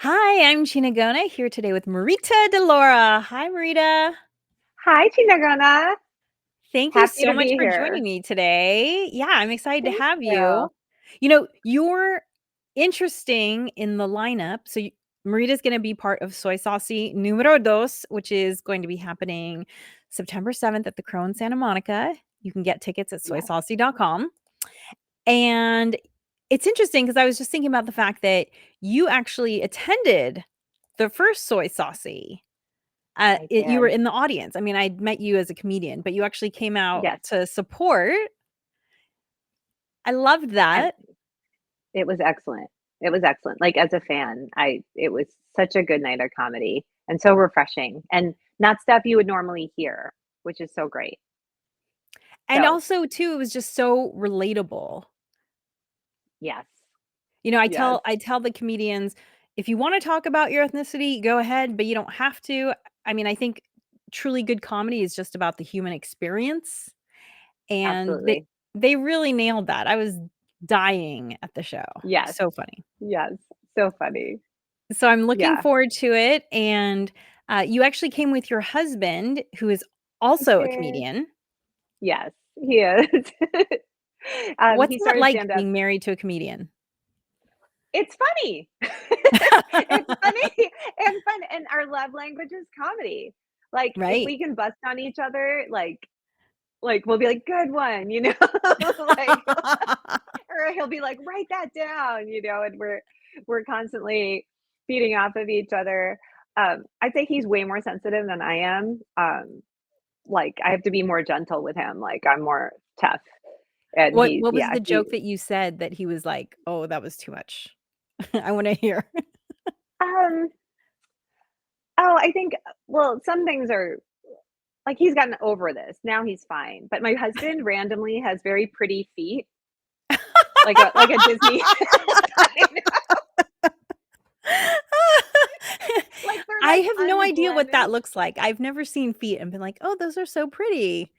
Hi, I'm Chinagona here today with Marita de Laura. Hi, Marita. Hi, Chinagona. Thank you Happy so to much be for joining here. me today. Yeah, I'm excited to Thank have you. you. You're interesting in the lineup. Marita's going to be part of Soy Saucy Numero Dos, which is going to be happening September 7th at the Crow in Santa Monica. You can get tickets at Yes, soysaucy.com. And it's interesting because I was just thinking about the fact that you actually attended the first Soy Saucy. I You were did. in the audience. I mean, I met you as a comedian, but you actually came out Yes, to support. I loved and that. it was excellent. It was excellent. Like as a fan, it was such a good night of comedy and so refreshing and not stuff you would normally hear, which is so great. And So, also too, it was just so relatable. yes, yes, I tell the comedians, if you want to talk about your ethnicity, go ahead, but you don't have to. I mean, I think truly good comedy is just about the human experience, and they absolutely. they really nailed that. I was dying at the show. Yes, So funny. yes. So funny. So I'm looking Yeah, forward to it, and, you actually came with your husband, who is I also a did. comedian. Yes, he is. What's He that started like stand up. being married to a comedian? It's funny. It's funny and fun, and our love language is comedy. Like, if Right. we can bust on each other, we'll be like, "Good one," you know? Like, or he'll be like, "Write that down," and we're constantly feeding off of each other. I'd say he's way more sensitive than I am. Like, I have to be more gentle with him, like, I'm more tough, and What was yeah, the he joke that you said that he was like, "Oh, that was too much?" I wanna hear. um, oh, I think well, some things are like, he's gotten over this, now he's fine, but my husband randomly has very pretty feet, like a Disney I know, like, they're, I like, have no idea what that unblemished, looks like. I've never seen feet and been like, "Oh, those are so pretty."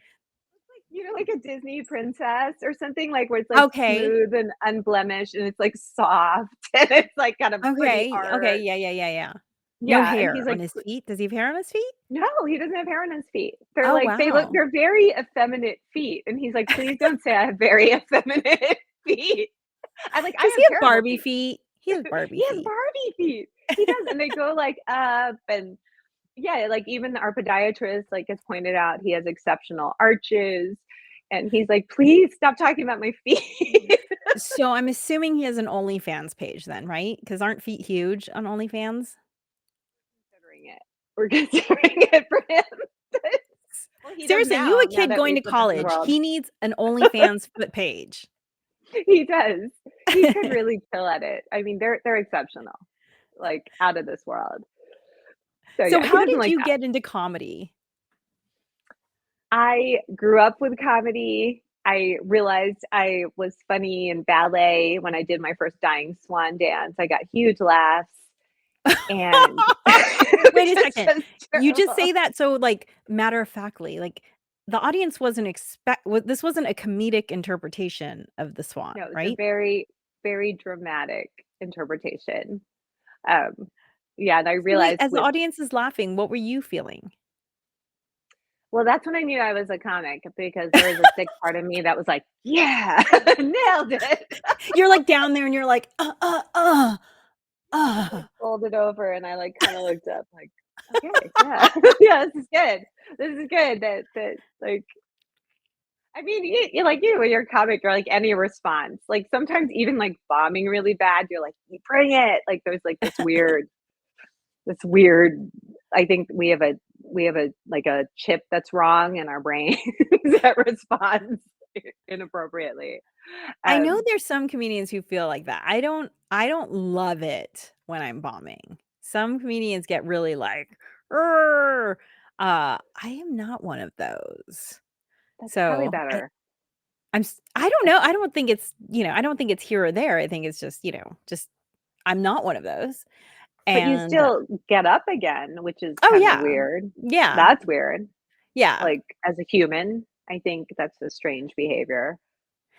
like a Disney princess or something, like, where it's, like, Okay. smooth and unblemished, and it's, like, soft, and it's, like, got a pretty Okay, arch. yeah, yeah, yeah, yeah. No Yeah, and he's hair on like, his feet? Does he have hair on his feet? "No, he doesn't have hair on his feet." Oh, wow. They're very effeminate feet, and he's like, "Please don't say I have very effeminate feet." I'm like, "I Does he have have terrible Barbie feet." feet? He has Barbie He has feet. Barbie feet. He does, and they go, like, up, and yeah, like, even our podiatrist, like, has pointed out he has exceptional arches, and he's like, "Please stop talking about my feet." So I'm assuming he has an OnlyFans page then, right? Because 'Cause aren't feet huge on OnlyFans? Considering it. We're considering it for him. Well, he does Seriously, you a now kid that going we've to put this in the college, world. he needs an OnlyFans foot page. He does. He could really kill at it. I mean, they're exceptional, like, out of this world. So, So yeah, he how doesn't did like you that. get into comedy? I grew up with comedy. I realized I was funny in ballet when I did my first Dying Swan dance. I got huge laughs, and Wait which a is second. just You just terrible. say that so, like, matter of factly, like, the audience wasn't this wasn't a comedic interpretation of the swan, No, it's a right? very, very dramatic interpretation. Um, yeah, and I So, wait, realized as the with audience is laughing, what were you feeling? well, that's when I knew I was a comic because there was a sick part of me that was like, "Yeah, nailed it." You're, like, down there and you're like, I, uh." like, folded over and I, like, kinda looked up like, "Okay, yeah. Yeah, this is good. This is good." Like I mean, you like you when you're a comic or, like, any response, like, sometimes even, like, bombing really bad, you're like, "You bring it." Like, there's, like, this weird I think we have a like, a chip that's wrong in our brain that responds inappropriately. I know Um, there's some comedians who feel like that. I don't love it when I'm bombing. Some comedians get really like, "Arr." I am not one of those. that's probably So, better. I don't That's know. I don't think it's, I don't think it's here or there. I think it's just, just I'm not one of those. But you And still get up again, which is oh kinda yeah. weird. Yeah. That's weird. Yeah. Like, as a human, I think that's a strange behavior.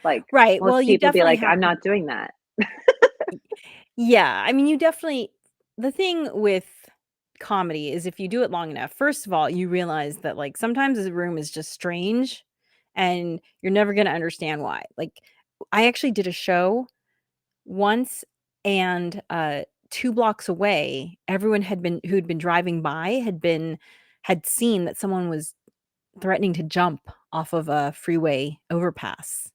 Like, Right. Well, most you people be definitely like, have "I'm not doing that." yeah. I mean, you definitely the thing with comedy is if you do it long enough, first of all, you realize that, like, sometimes the room is just strange and you're never gonna understand why. Like, I actually did a show once and, 2 blocks away, everyone who'd been driving by had seen that someone was threatening to jump off of a freeway overpass.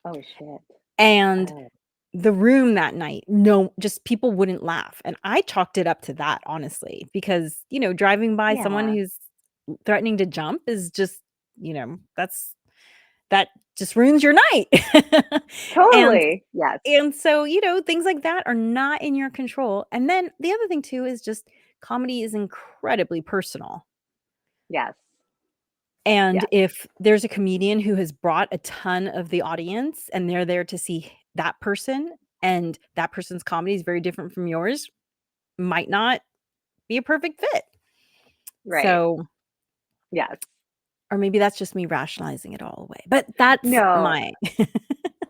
Oh, shit. And Oh, the room that night, no, just people wouldn't laugh, and I chalked it up to that, honestly, because, driving by someone yeah, who's threatening to jump is just, that just ruins your night. And totally. Yes, and so, things like that are not in your control, and then the other thing too is just comedy is incredibly personal. yes, And yes, if there's a comedian who has brought a ton of the audience and they're there to see that person, and that person's comedy is very different from yours, might not be a perfect fit. right. So, Yes. or maybe that's just me rationalizing it all away, but that's No, my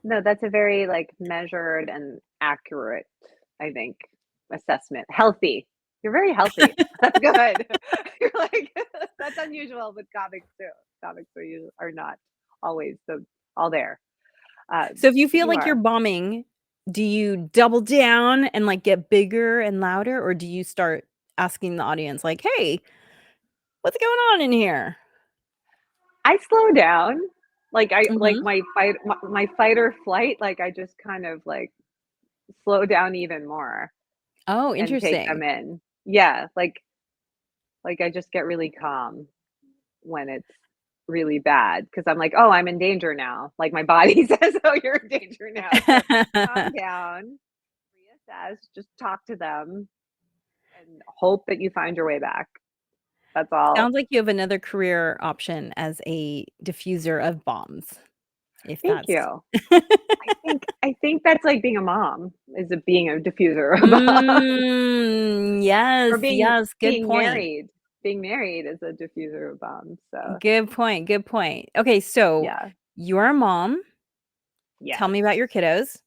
no, that's a very, like, measured and accurate, I think, assessment. Healthy. You're very healthy. That's good. You're like that's unusual with comics too. Comics are not always all there. So if you But feel you like you're are. bombing, do you double down and, like, get bigger and louder, or do you start asking the audience like, "Hey, what's going on in here?" I slow down. Like, I like, Mhm. my fight or flight, like, I just kind of, like, slow down even more Oh, and take interesting. them in. Yeah, like, I just get really calm when it's really bad because 'cause I'm like, "Oh, I'm in danger now." Like, my body says, "Oh, you're in danger now." So, calm down, reassess, just talk to them, and hope that you find your way back. That's all. Sounds like you have another career option as a diffuser of bombs, if Thank that's you. I think that's like being a mom, is it being a diffuser of bombs, or Yes, being yes, good being point. married. Being married is a diffuser of bombs, so, Good point, good point. Okay, so yeah. you're a mom. Tell Yes. me about your kiddos.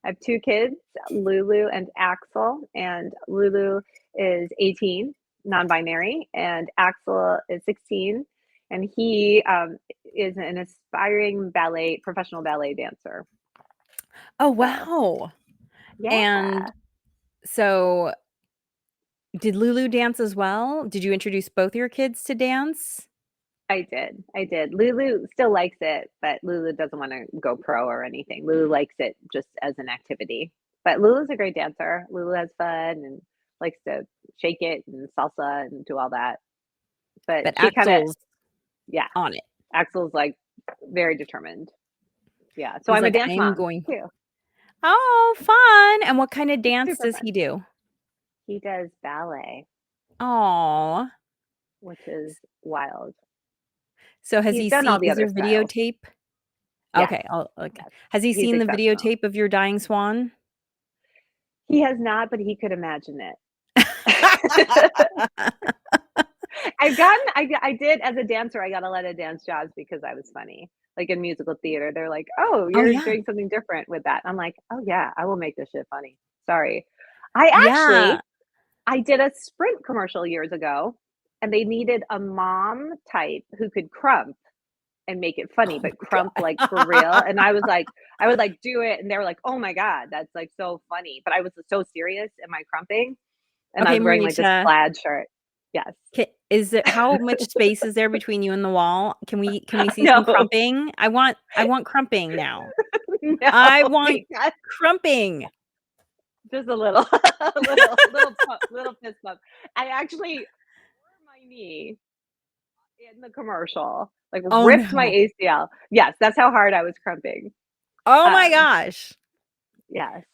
I have 2 kids, Lulu and Axel, and Lulu is 18, non-binary, and Axel is 16, and he, is an aspiring professional ballet dancer. Oh, So, wow. yeah. And so did Lulu dance as well? Did you introduce both your kids to dance? I did. Lulu still likes it, but Lulu doesn't wanna go pro or anything. Lulu likes it just as an activity. But Lulu's a great dancer. Lulu has fun and likes to shake it and salsa and do all that. But But she kinda, Axel's yeah, on it. Axel's, like, very determined. Yeah, so He's I'm a like, dance "I'm mom going." too. Oh, fun. And what kinda It's dance super does he fun. do? He does ballet, Aw. which is wild. So has He's he done seen all the is other there styles. videotape? Yes, Okay, okay. yes. Has he He's seen the exceptional. videotape of your dying swan? He has not, but he could imagine it. I did as a dancer, I got a lot of dance jobs because I was funny. Like in musical theater, they're like, "Oh, Oh, you're yeah. doing something different with that." I'm like, "Oh yeah, I will make this shit funny. Sorry." I Yeah. actually I did a Sprint commercial years ago, and they needed a mom type who could crump and make it funny, Oh but my crump like for real. god. And I was like, I would like do it, and they were like, "Oh my god, that's like so funny." But I was so serious in my crumping, and I Okay, was wearing like this Marita, plaid shirt. Yes. is it how much space is there between you and the wall? Can we see some No, crumping? I want crumping now. no, I want because crumping. just a little, little fist bump. I actually tore my knee in the commercial, like Oh, ripped my no. ACL. Yes, that's how hard I was crumping. Oh my Um, gosh. yes,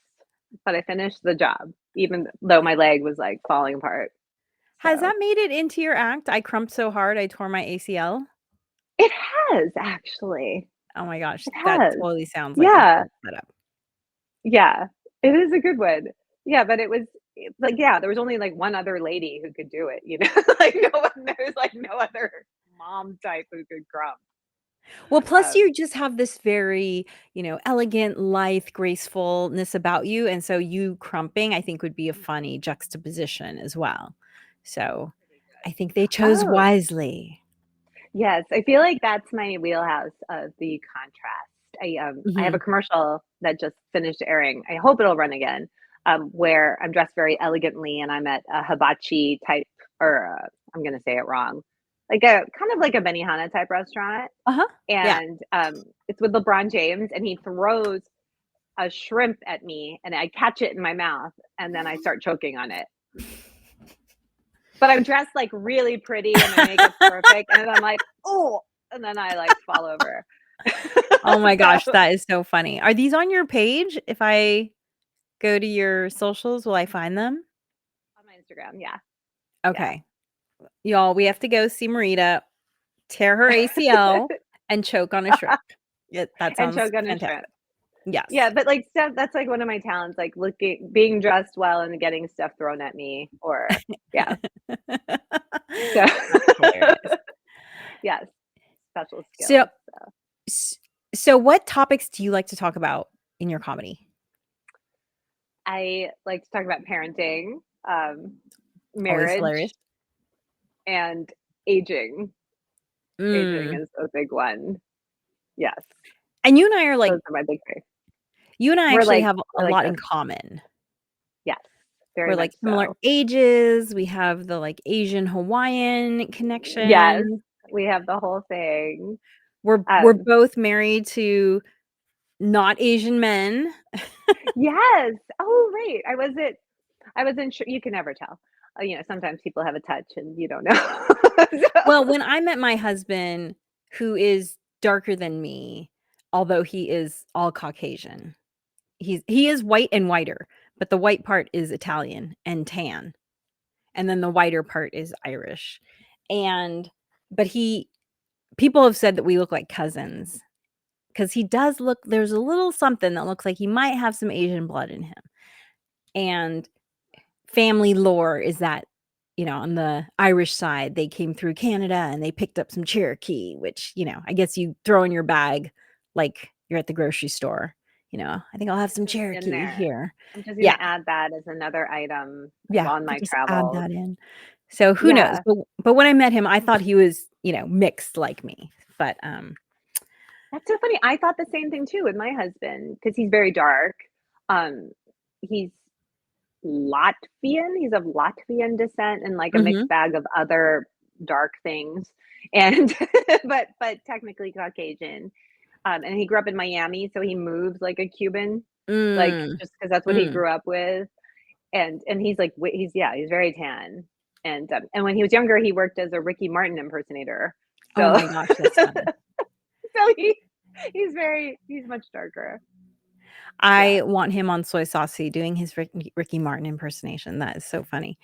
but I finished the job, even though my leg was like falling apart. Has So that made it into your act? I crumped so hard I tore my ACL? it has actually. Oh my gosh, It that has. totally sounds like a Yeah, whole setup. yeah. It is a good one. Yeah, but like, yeah, there was only like one other lady who could do it, you know? Like no one, there was like no other mom type who could crump. Well, plus Um, you just have this very, elegant, lithe, gracefulness about you, and so you crumping, I think, would be a funny juxtaposition as well. So, pretty I good. think they chose Oh, wisely. yes, I feel like that's my wheelhouse of the contrast. I have a Mhm. commercial that just finished airing. I hope it'll run again, where I'm dressed very elegantly and I'm at a hibachi type, or I'm gonna say it wrong, like a kind of like a Benihana type restaurant, Uh-huh. Yeah. and it's with LeBron James, and he throws a shrimp at me, and I catch it in my mouth, and then I start choking on it. But I'm dressed, like, really pretty and my makeup's perfect, and then I'm like, "Oh," and then I, like, fall over. Oh my So gosh, that is so funny. Are these on your page? If I go to your socials, will I find them? on my Instagram, yeah, yeah. Okay. Y'all, we have to go see Marita tear her ACL and choke on a shrimp. Yeah, that And sounds choke on a shrimp. fantastic. Yes. Yeah, but, like, stuff that's, like, one of my talents, like, being dressed well and getting stuff thrown at me or yeah, so That's hilarious. yes, special So skills, so. s so what topics do you like to talk about in your comedy? I like to talk about parenting, Always hilarious. marriage, and aging. Aging Mm. is a big one. Yes, And you and I are like those are my big 3. you and I We're actually like have a we're like lot this. in common. Yes, very We're, much like, similar so. ages, we have the, like, Asian Hawaiian Yes, connection. we have the whole thing. We're Um, both married to not Asian men. yes. Oh, right. I wasn't sure. You can never tell. Sometimes people have a touch and you don't know. Well, So when I met my husband, who is darker than me, although he is all Caucasian, he is white and whiter, but the white part is Italian and tan, and then the whiter part is Irish. And but he people have said that we look like cousins because he does look there's a little something that looks like he might have some Asian blood in him. And family lore is that, on the Irish side, they came through Canada and they picked up some Cherokee, which, I guess you throw in your bag like you're at the grocery store. I think I'll have it's some just in Cherokee there. here. I'm just Yeah, gonna add that as another item yeah, on we'll my just add travels. that in. So who knows? Yeah, But when I met him, I thought he was, mixed like me. But that's so funny. I thought the same thing too with my husband because he's very dark. Um, he's Latvian. He's of Latvian descent and like a mhm. mixed bag of other dark things. And but technically Caucasian. And he grew up in Miami, so he moves like a Cuban, like Mm, just because that's what he mm. grew up with. And he's like he's yeah, he's very tan. And when he was younger, he worked as a Ricky Martin impersonator. Oh So my gosh, that's funny. so he's much darker. Yeah, I want him on Soy Saucy doing his Ricky Martin impersonation. That is so funny.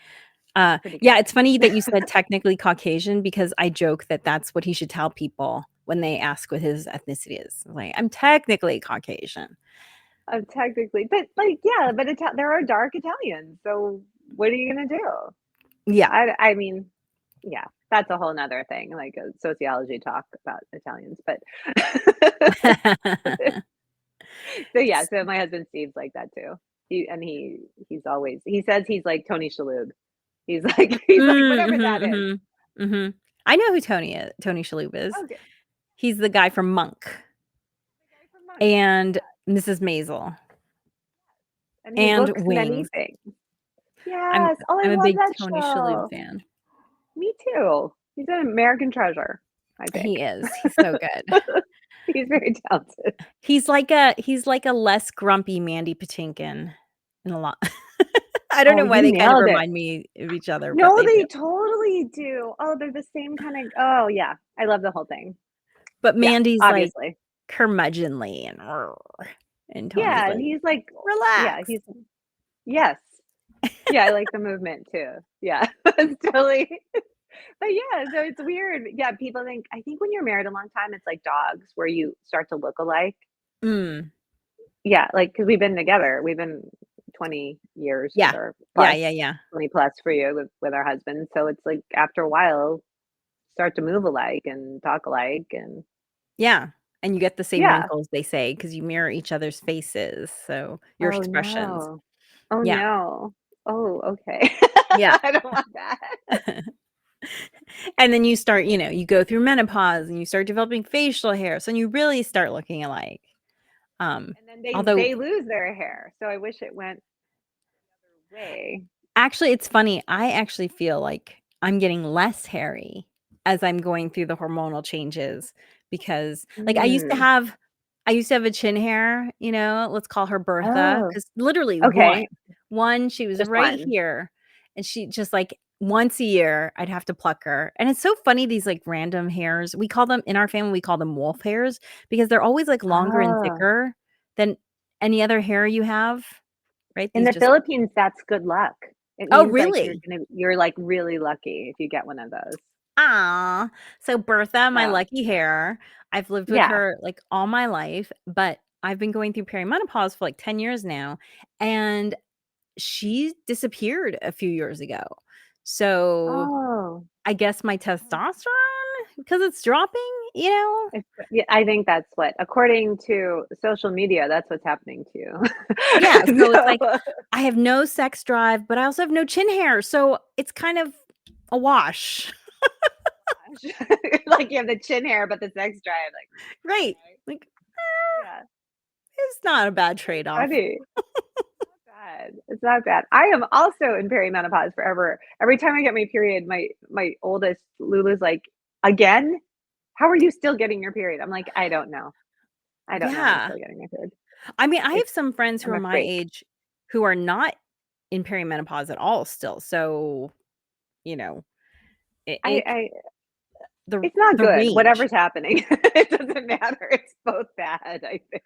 pretty Yeah, it's funny good. that you said technically Caucasian because I joke that that's what he should tell people when they ask what his ethnicity is. Like, "I'm technically Caucasian." Technically, but, like, yeah, but there are dark Italians, so what are you gonna do? Yeah. I mean, yeah, that's a whole 'nother thing, like a sociology talk about Italians, but so, yeah, so my husband Steve's like that too. He's always he says he's like Tony Shalhoub. He's like, Mm, "Whatever that mhm, is." mhm, mhm. I know who Tony Shalhoub is. Okay. He's the guy from Monk The guy from Monk. and Mrs. Maisel And he and looks many Wings. things. I'm Yes. Oh, I I'm a love big that Tony Shalhoub show. fan. Me too. He's an American treasure, I think. He is. He's so good. He's very talented. He's like a less grumpy Mandy Patinkin in a lot. I don't Oh, know why you they kind of nailed it. remind me of each other, but No, they do. they totally do. Oh, they're the same kind of oh, yeah. I love the whole thing. But Yeah, Mandy's, like, obviously. curmudgeonly and Tony's Yeah, and like, he's like yeah, "Relax." he's yes. Yeah, I like the movement too. Yeah, it's totally but yeah, so it's weird. Yeah, people think I think when you're married a long time, it's like dogs where you start to look alike. Mm. Yeah, like because 'cause we've been together. We've been 20 years Yeah. or Yeah, plus, yeah, yeah. 20 plus for you with our husbands. So it's like after a while, start to move alike and talk alike and Yeah, and you get the same Yeah. wrinkles, they say, because you mirror each other's faces, so your Oh, expressions. no. Oh, Yeah, no. Oh, okay. yeah. I don't want that. And then you start, you go through menopause and you start developing facial hair, so you really start looking alike. And then they Although they lose their hair, so I wish it went the other way. actually, it's funny, I actually feel like I'm getting less hairy as I'm going through the hormonal changes because, like, Mm. I used to have a chin hair, let's call her Bertha, Oh, because literally okay. one, she was Just right one. here, and she just, like, once a year, I'd have to pluck her, and it's so funny, these, like, random hairs, we call them in our family, we call them wolf hairs because they're always, like, longer and Oh. thicker than any other hair you have, right? In These the just Philippines, that's good luck. It Oh, means, like, really? you're, like, really lucky if you get one of those. Ah, so Bertha, my So, lucky hair, I've lived with yeah. her, like, all my life, but I've been going through perimenopause for, like, 10 years now, and she disappeared a few years ago. So, Oh. I guess my testosterone, because it's dropping, you know? It's yeah, I think that's what according to social media, that's what's happening to you. Yeah, so it's So, like, I have no sex drive, but I also have no chin hair, so it's kind of a wash. like, you have the chin hair, but the sex drive, like, Right. okay. Like, Yeah, it's not a bad that's trade-off. funny. Not bad. It's not bad. I am also in perimenopause forever. Every time I get my period, my oldest Lulu's like, "Again? How are you still getting your period?" I'm like, "I don't know. I don't know. I'm Yeah. still getting my period." I mean, I have It's some friends who I'm are a my freak. age who are not in perimenopause at all still. So, you know, it I the it's not the good. range. Whatever's happening, it doesn't matter. It's both bad, I think.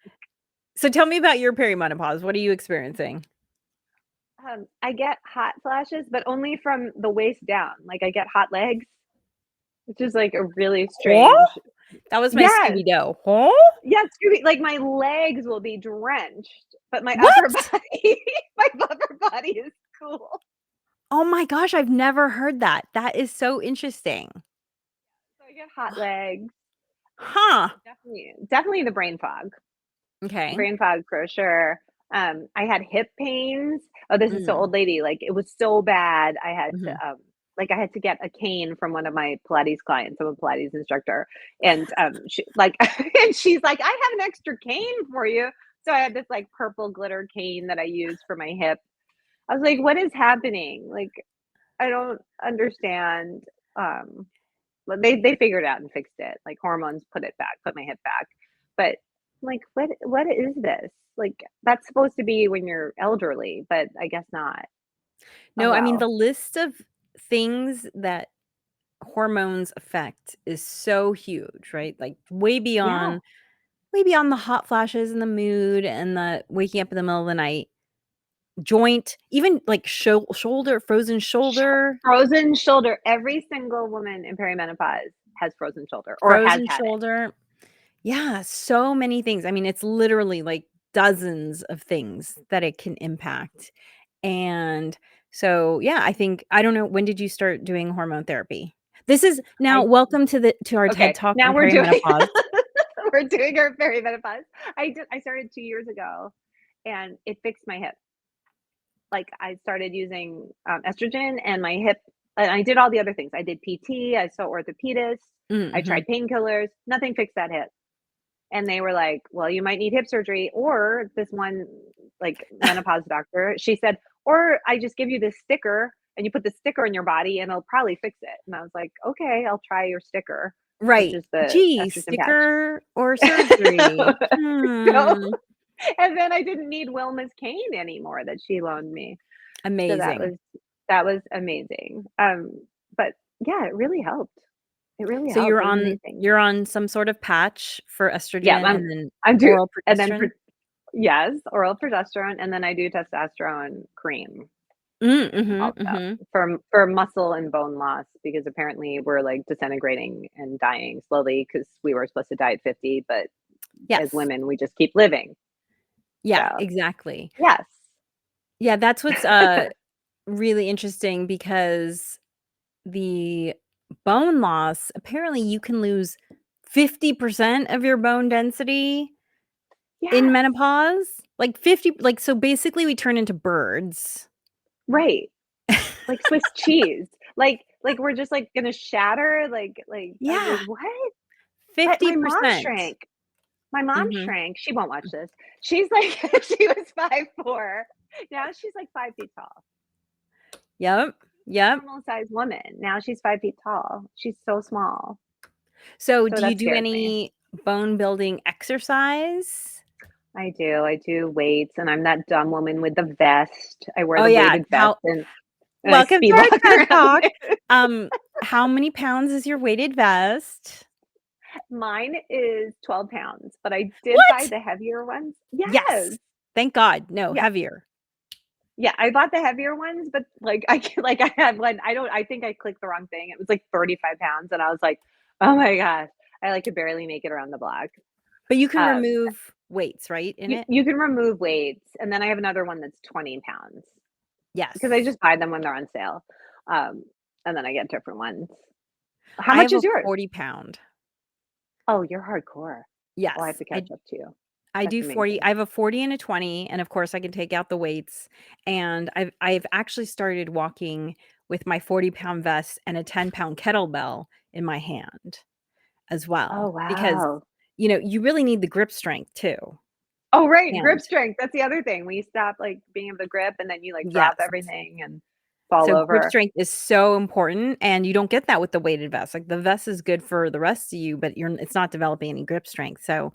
So tell me about your perimenopause. What are you experiencing? I get hot flashes, but only from the waist down. Like, I get hot legs, which is, like, a really Huh? strange. That was my Yes. Scooby Doo. Huh? Yes, Scooby like, my legs will be drenched, but my upper What? body my upper body is cool. Oh my gosh, I've never heard that. That is so interesting. So I get hot legs. Huh. Definitely the brain fog. Okay. Brain fog for sure. I had hip pains. Oh, this is so Mm. old lady, like, it was so bad, I had to, Mhm. like, I had to get a cane from one of my Pilates clients. I'm a Pilates instructor, and, she like and she's like, "I have an extra cane for you." So I had this, like, purple glitter cane that I use for my hip. I was like, "What is happening?" Like, I don't understand, um, but they figured it out and fixed it, like, hormones put my hip back, but, like, what is this? Like, that's supposed to be when you're elderly, but I guess not. Oh, No, I mean, well. the list of things that hormones affect is so huge, right? Like Yeah. way beyond the hot flashes and the mood and the waking up in the middle of the night, joint, even like shoulder, frozen Sh shoulder, Frozen shoulder. Every single woman in perimenopause has frozen shoulder or has frozen had it. shoulder. Yeah, so many things. I mean, it's literally like dozens of things that it can impact. And so, yeah, I don't know, when did you start doing hormone therapy? This is now I welcome to our TED Okay, Talk now on we're doing perimenopause. we're doing our perimenopause. I started 2 years ago, and it fixed my hip. Like, I started using, estrogen and my hip and I did all the other things. I did PT, I saw orthopedist, I Mhm. tried painkillers, nothing fixed that hip. And they were like, "Well, you might need hip surgery," or this one, like, menopause doctor, she said, "Or I just give you this sticker, and you put the sticker in your body, and it'll probably fix it." And I was like, "Okay, I'll try your sticker," which Right. is the Gee, estrogen patch. sticker or surgery? So Hmm. and then I didn't need Wilma's cane anymore that she loaned me. So Amazing. that was amazing. But yeah, it really helped. It really So helped. It was amazing. you're on some sort of patch for Yeah, estrogen and then I'm do oral and then progesterone? yes, oral progesterone, and then I do testosterone cream Mhm, also mhm. for muscle and bone loss because apparently we're, like, disintegrating and dying slowly because we were supposed to die at 50, but as Yes. women, we just keep living. Yeah, So, exactly. yes. Yeah, that's what's, really interesting because the bone loss, apparently you can lose 50% of your bone density in Yes. menopause? Like 50, like, so basically we turn into birds. Right. Like Swiss cheese. Like we're just, like, gonna shatter, I'm like, Yeah, "What?" But my mom 50%. shrank. My mom Mhm. shrank. She won't watch this. She's like she was 5'4". Now she's, like, 5 feet tall. Yep, yep. Normal sized woman. Now she's 5 feet tall. She's so small. So So do you that do scares me. any bone building exercise? I do. I do weights, and I'm that dumb woman with the vest. I wear Oh, the yeah, weighted vest how and I welcome to speed our walk TED around Talk. it. Um, how many pounds is your weighted vest? Mine is 12 pounds, but I did buy What? the heavier ones. Yes. Yes. Thank God. No, Yeah. heavier. Yeah, I bought the heavier ones, but, like, I had one I think I clicked the wrong thing. It was, like, 35 pounds, and I was like, "Oh my gosh." I, like, could barely make it around the block. But you can Um, remove weights, right, in it? you can remove weights, and then I have another one that's 20 pounds because I Yes. just buy them when they're on sale, um, and then I get different ones. How I much have a is yours? 40-pound. Oh, you're hardcore. Oh, I have Yes. to catch up to you. I That's do 40. amazing. I have a 40 and a 20, and of course I can take out the weights. And I've actually started walking with my 40-pound vest and a 10-pound kettlebell in my hand as Oh, well, because wow. you really need the grip strength too. Oh, right, grip And strength, that's the other thing. We stop, like, being able to grip, and then you, like, drop yes. everything and fall So grip over. strength is so important, and you don't get that with the weighted vest. Like the vest is good for the rest of you, but it's not developing any grip strength. So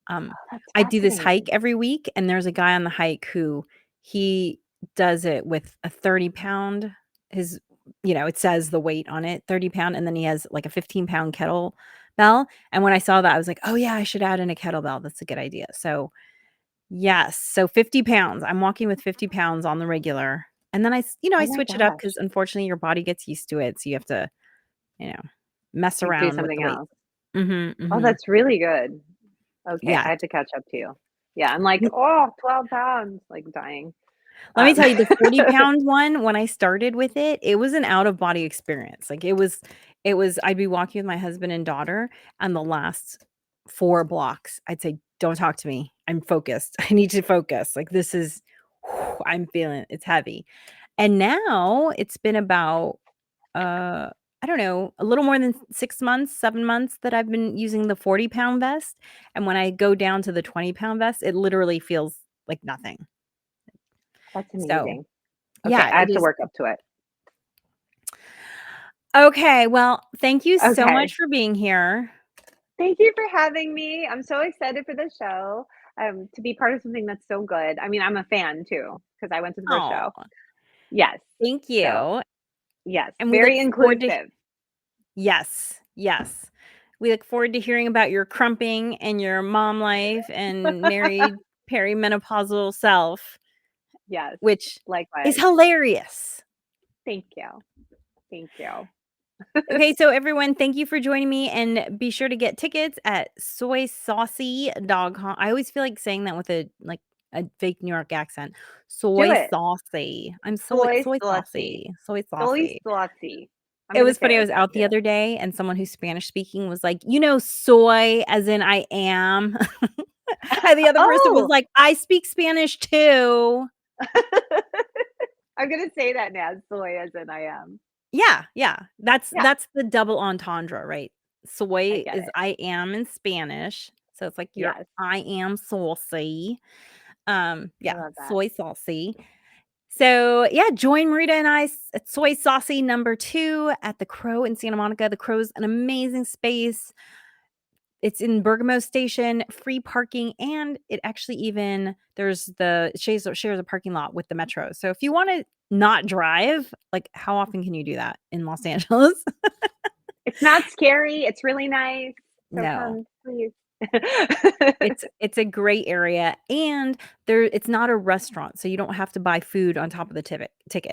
Um, Oh, that's I do this hike fascinating. every week, and there's a guy on the hike who he does it with a 30-pound. His, it says the weight on it, 30-pound, and then he has like a 15-pound kettlebell. And when I saw that, I was like, oh yeah, I should add in a kettlebell. That's a good idea. So yes, so 50 pounds. I'm walking with 50 pounds on the regular. And then I Oh my switch it up gosh. because unfortunately your body gets used to it. So you have to, you know, mess Like, do around with the something weight. else. Mhm, Oh, mhm. that's really good. Okay, Yeah. I have to catch up to you. Yeah, I'm like, "Oh, 12 pounds," like, dying. Let me Um tell you, the 40-pound one, when I started with it, it was an out of body experience. Like, it was I'd be walking with my husband and daughter, and the last 4 blocks, I'd say, "Don't talk to me. I'm focused. I need to focus. Like, this is I'm feeling it. It's heavy." And now it's been about, I don't know, a little more than 6 months, 7 months that I've been using the 40-pound vest, and when I go down to the 20-pound vest, it literally feels like nothing. That's So, amazing. Okay, yeah, I it have to is. work up to it. Okay, well, thank you so Okay. much for being here. Thank you for having me. I'm so excited for the show, to be part of something that's so good. I mean, I'm a fan too because I went to the first Oh, show. Yes. thank So, you, yes, and we look very forward to inclusive. yes, yes. We look forward to hearing about your crumping and your mom life and married perimenopausal self, Yes, which is likewise. hilarious. Thank you. Thank you. Okay, so everyone, thank you for joining me, and be sure to get tickets at Soy Saucy Dog Haunt. I always feel like saying that with a fake New York accent. Do Soy it. saucy. I'm Soy soy saucy. saucy. Soy Soy saucy. saucy. I'm It gonna was say it funny. I like was that out the too. other day, and someone who's Spanish speaking was like, soy as in I am. And the other person was Oh, like, I speak Spanish too. I'm gonna say that now, soy as in I am. Yeah, yeah. That's Yeah, that's the double entendre, right? I Soy get is it. I am in Spanish. So it's like you're Yes, I am saucy. I Yeah, love that. soy saucy. So yeah, join Marita and I at Soy Saucy #2 at the Crow in Santa Monica. The Crow's an amazing space. It's in Bergamo Station, free parking, and it actually even there's the it shares a parking lot with the metro. So if you wanna not drive, like, how often can you do that in Los Angeles? It's not scary, it's really nice, so No. come, please. It's a great area, and it's not a restaurant, so you don't have to buy food on top of the ticket.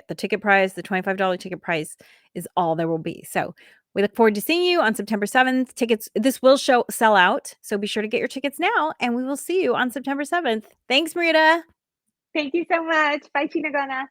The ticket price, the $25 ticket price is all there will be. So, we look forward to seeing you on September 7th. Tickets this will sell out, so be sure to get your tickets now, and we will see you on September 7th. Thanks, Marita. Thank you so much. Bye, Chinagona.